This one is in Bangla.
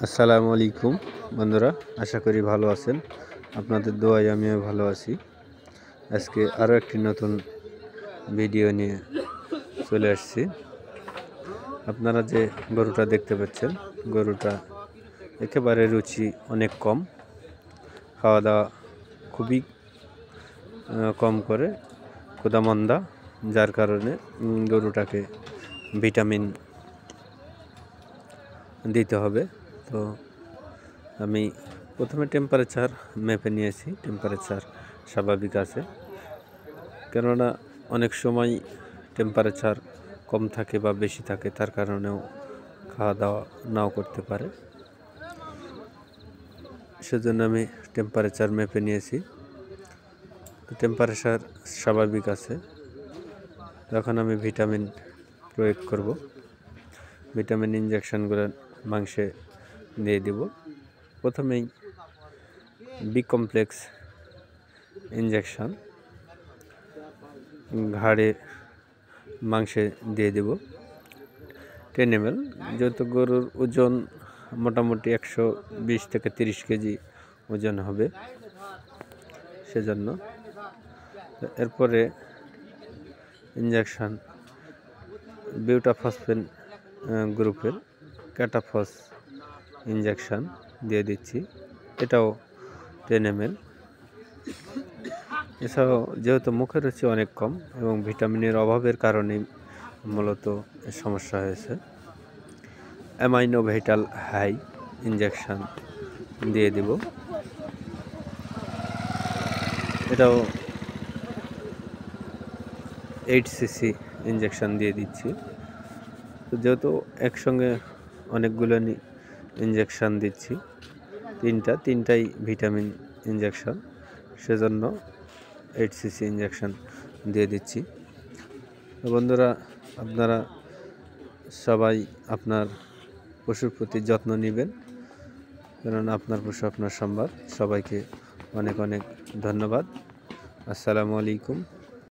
আসসালামু আলাইকুম বন্ধুরা, আশা করি ভালো আছেন। আপনাদের দোয়ায় আমিও ভালো আছি। আজকে আরও একটি নতুন ভিডিও নিয়ে চলে আসছি। আপনারা যে গরুটা দেখতে পাচ্ছেন, গরুটা একেবারে রুচি অনেক কম, খাওয়া দাওয়া খুবই কম করে, ক্ষুধামন্দা, যার কারণে গরুটাকে ভিটামিন দিতে হবে। তো আমি প্রথমে টেম্পারেচার মেপে নিয়েছি। টেম্পারেচার স্বাভাবিক আছে, কেননা অনেক সময় টেম্পারেচার কম থাকে বা বেশি থাকে, তার কারণেও খাওয়া দাওয়া নাও করতে পারে। সেজন্য আমি টেম্পারেচার মেপে নিয়েছি। টেম্পারেচার স্বাভাবিক আছে। তখন আমি ভিটামিন প্রয়োগ করব। ভিটামিন ইনজেকশনগুলো মাংসে দিয়ে দিব। প্রথমেই বি কমপ্লেক্স ইনজেকশন ঘাড়ে মাংসে দিয়ে দেব 10 ml। যেহেতু গরুর ওজন মোটামুটি 120 থেকে 30 কেজি ওজন হবে, সেজন্য। এরপরে ইনজেকশন বিউটাফসফেন গ্রুপের ক্যাটাফস ইনজেকশন দিয়ে দিচ্ছি, এটাও 10 ml। এছাড়াও যেহেতু মুখের রুচি অনেক কম এবং ভিটামিনের অভাবের কারণে মূলত সমস্যা হয়েছে, অ্যামাইনো ভাইটাল হাই ইনজেকশন দিয়ে দিব, এটাও 8 cc ইনজেকশন দিয়ে দিচ্ছি। তো যেহেতু একসঙ্গে অনেকগুলো ইনজেকশন দিচ্ছি, তিনটাই ভিটামিন ইনজেকশন, সেজন্য 8 cc ইনজেকশন দিয়ে দিচ্ছি। বন্ধুরা, আপনারা সবাই আপনার পশুর প্রতি যত্ন নেবেন, কেননা আপনার পশু আপনার সম্পদ। সবাইকে অনেক অনেক ধন্যবাদ। আসসালামু আলাইকুম।